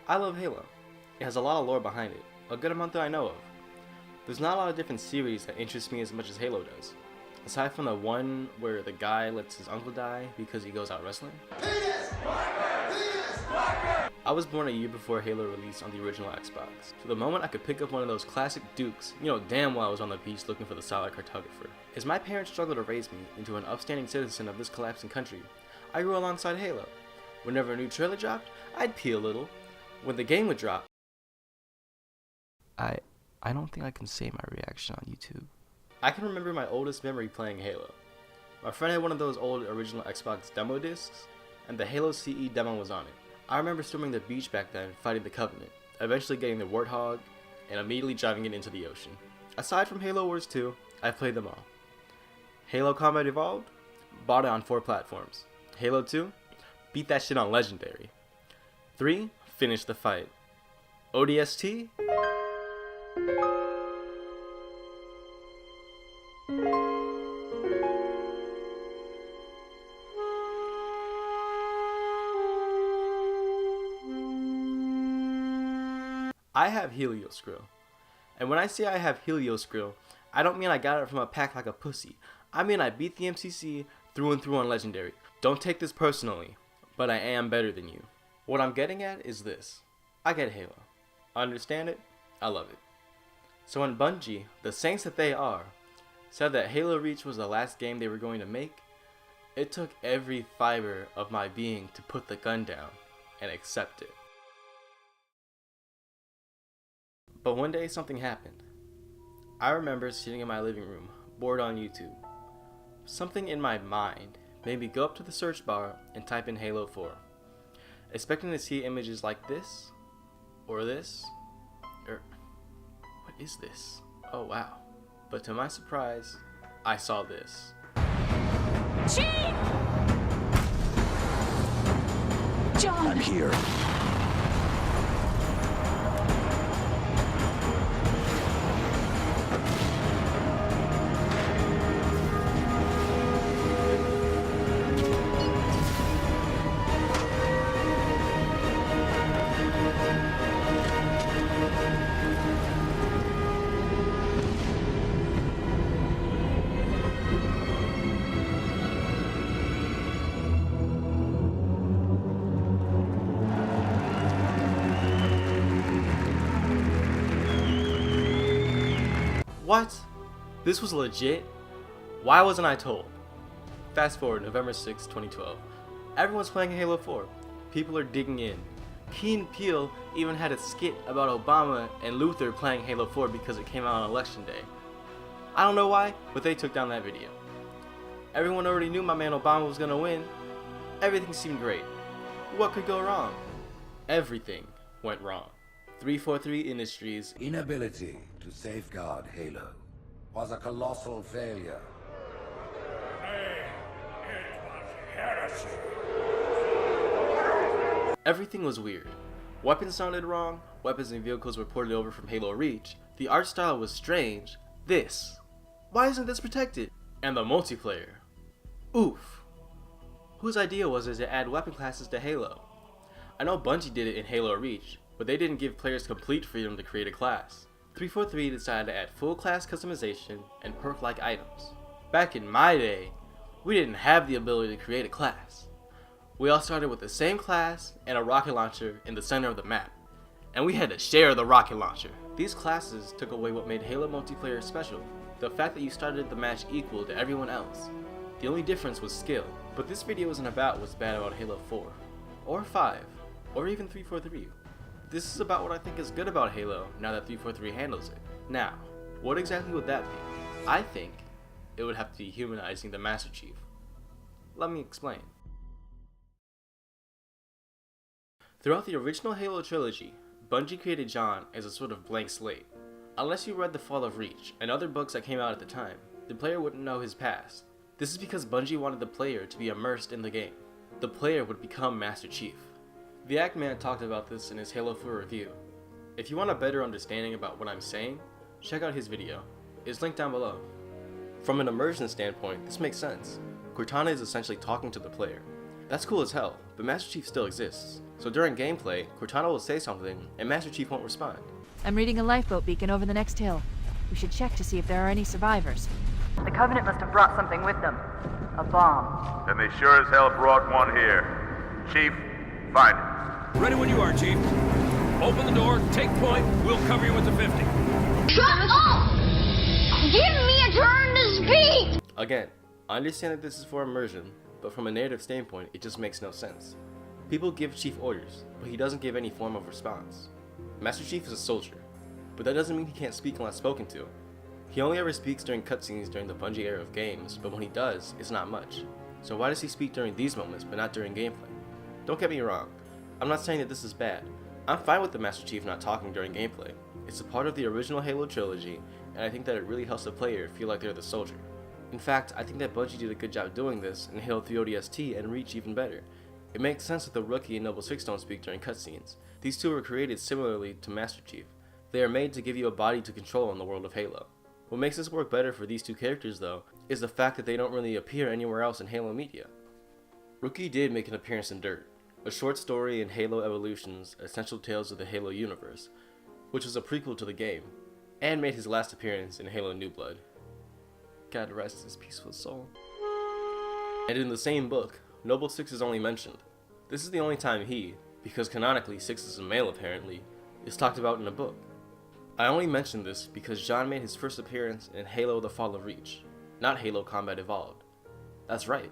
I love Halo. It has a lot of lore behind it, a good amount that I know of. There's not a lot of different series that interest me as much as Halo does. Aside from the one where the guy lets his uncle die because he goes out wrestling. I was born a year before Halo released on the original Xbox, so the moment I could pick up one of those classic Dukes, you know damn well I was on the beach looking for the silent cartographer. As my parents struggled to raise me into an upstanding citizen of this collapsing country, I grew alongside Halo. Whenever a new trailer dropped, I'd pee a little. When the game would drop, I don't think I can say my reaction on YouTube. I can remember my oldest memory playing Halo. My friend had one of those old original Xbox demo discs, and the Halo CE demo was on it. I remember swimming the beach back then fighting the Covenant, eventually getting the Warthog, and immediately driving it into the ocean. Aside from Halo Wars 2, I've played them all. Halo Combat Evolved? Bought it on 4 platforms. Halo 2? Beat that shit on Legendary. 3? Finished the fight. ODST? I have Helioscrill. And when I say I have Helioscrill, I don't mean I got it from a pack like a pussy. I mean I beat the MCC through and through on Legendary. Don't take this personally, but I am better than you. What I'm getting at is this. I get Halo. I understand it. I love it. So when Bungie, the saints that they are, said that Halo Reach was the last game they were going to make, it took every fiber of my being to put the gun down and accept it. But one day something happened. I remember sitting in my living room, bored on YouTube. Something in my mind made me go up to the search bar and type in Halo 4, expecting to see images like this, or this, or what is this? Oh wow. But to my surprise, I saw this. Chief! John! I'm here. What? This was legit? Why wasn't I told? Fast forward November 6, 2012. Everyone's playing Halo 4. People are digging in. Key and Peele even had a skit about Obama and Luther playing Halo 4 because it came out on election day. I don't know why, but they took down that video. Everyone already knew my man Obama was gonna win. Everything seemed great. What could go wrong? Everything went wrong. 343 Industries' Inability to safeguard Halo was a colossal failure. Everything was weird. Weapons sounded wrong, weapons and vehicles were ported over from Halo Reach, the art style was strange. This. Why isn't this protected? And the multiplayer. Oof. Whose idea was it to add weapon classes to Halo? I know Bungie did it in Halo Reach, but they didn't give players complete freedom to create a class. 343 decided to add full class customization and perk-like items. Back in my day, we didn't have the ability to create a class. We all started with the same class and a rocket launcher in the center of the map, and we had to share the rocket launcher. These classes took away what made Halo multiplayer special, the fact that you started the match equal to everyone else. The only difference was skill, but this video isn't about what's bad about Halo 4, or 5, or even 343. This is about what I think is good about Halo now that 343 handles it. Now, what exactly would that be? I think it would have to be humanizing the Master Chief. Let me explain. Throughout the original Halo trilogy, Bungie created John as a sort of blank slate. Unless you read The Fall of Reach and other books that came out at the time, the player wouldn't know his past. This is because Bungie wanted the player to be immersed in the game. The player would become Master Chief. The Act Man talked about this in his Halo 4 review. If you want a better understanding about what I'm saying, check out his video. It's linked down below. From an immersion standpoint, this makes sense. Cortana is essentially talking to the player. That's cool as hell, but Master Chief still exists. So during gameplay, Cortana will say something, and Master Chief won't respond. I'm reading a lifeboat beacon over the next hill. We should check to see if there are any survivors. The Covenant must have brought something with them. A bomb. And they sure as hell brought one here. Chief, find it. Ready when you are, Chief. Open the door, take point, we'll cover you with the 50. Shut up! Give me a turn to speak! Again, I understand that this is for immersion, but from a narrative standpoint, it just makes no sense. People give Chief orders, but he doesn't give any form of response. Master Chief is a soldier, but that doesn't mean he can't speak unless spoken to. He only ever speaks during cutscenes during the Bungie era of games, but when he does, it's not much. So why does he speak during these moments, but not during gameplay? Don't get me wrong, I'm not saying that this is bad. I'm fine with the Master Chief not talking during gameplay. It's a part of the original Halo trilogy, and I think that it really helps the player feel like they're the soldier. In fact, I think that Bungie did a good job doing this in Halo 3 ODST and Reach even better. It makes sense that the Rookie and Noble Six don't speak during cutscenes. These two were created similarly to Master Chief. They are made to give you a body to control in the world of Halo. What makes this work better for these two characters though, is the fact that they don't really appear anywhere else in Halo media. Rookie did make an appearance in Dirt, a short story in Halo Evolution's Essential Tales of the Halo Universe, which was a prequel to the game, and made his last appearance in Halo New Blood. God rest his peaceful soul. And in the same book, Noble Six is only mentioned. This is the only time he, because canonically Six is a male apparently, is talked about in a book. I only mention this because John made his first appearance in Halo The Fall of Reach, not Halo Combat Evolved. That's right,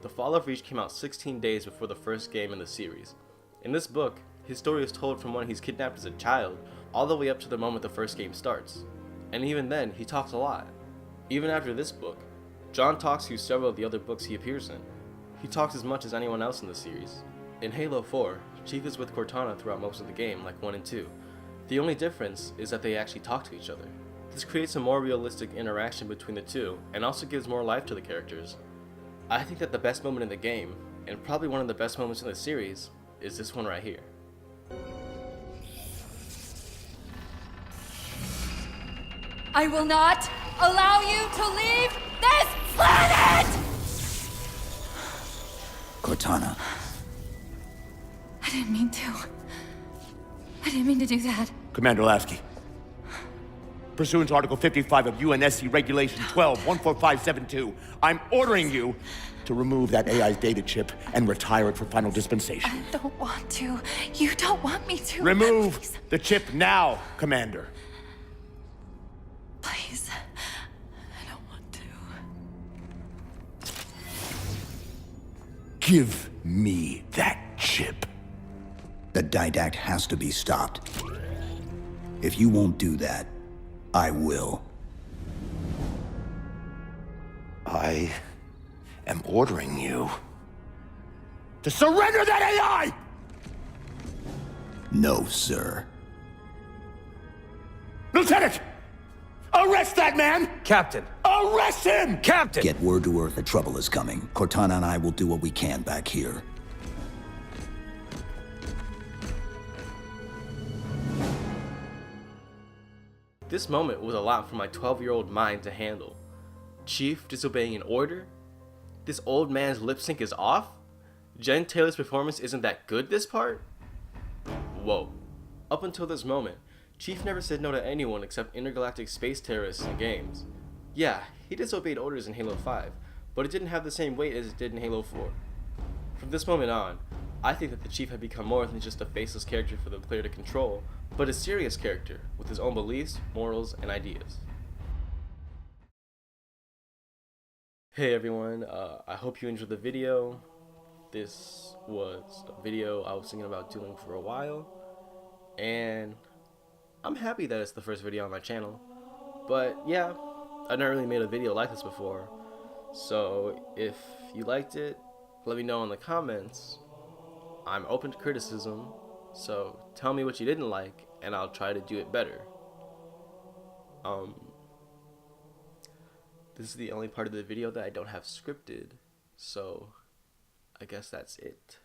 The Fall of Reach came out 16 days before the first game in the series. In this book, his story is told from when he's kidnapped as a child all the way up to the moment the first game starts. And even then, he talks a lot. Even after this book, John talks through several of the other books he appears in. He talks as much as anyone else in the series. In Halo 4, Chief is with Cortana throughout most of the game, like 1 and 2. The only difference is that they actually talk to each other. This creates a more realistic interaction between the two, and also gives more life to the characters. I think that the best moment in the game, and probably one of the best moments in the series, is this one right here. I will not allow you to leave this planet! Cortana. I didn't mean to. I didn't mean to do that. Commander Lasky. Pursuant to Article 55 of UNSC Regulation 12-14572, I'm ordering you to remove that AI's data chip and retire it for final dispensation. I don't want to. You don't want me to. Remove Please. the chip now, Commander. Please. I don't want to. Give me that chip. The Didact has to be stopped. If you won't do that, I will. I am ordering you to surrender that AI! No, sir. Lieutenant! Arrest that man! Captain! Arrest him! Captain! Get word to Earth that trouble is coming. Cortana and I will do what we can back here. This moment was a lot for my 12-year-old mind to handle. Chief disobeying an order? This old man's lip sync is off? Jen Taylor's performance isn't that good this part? Whoa. Up until this moment, Chief never said no to anyone except intergalactic space terrorists in games. Yeah, he disobeyed orders in Halo 5, but it didn't have the same weight as it did in Halo 4. From this moment on, I think that the Chief had become more than just a faceless character for the player to control, but a serious character with his own beliefs, morals, and ideas. Hey everyone, I hope you enjoyed the video. This was a video I was thinking about doing for a while, and I'm happy that it's the first video on my channel. But yeah, I've never really made a video like this before, so if you liked it, let me know in the comments. I'm open to criticism, so tell me what you didn't like, and I'll try to do it better. This is the only part of the video that I don't have scripted, so I guess that's it.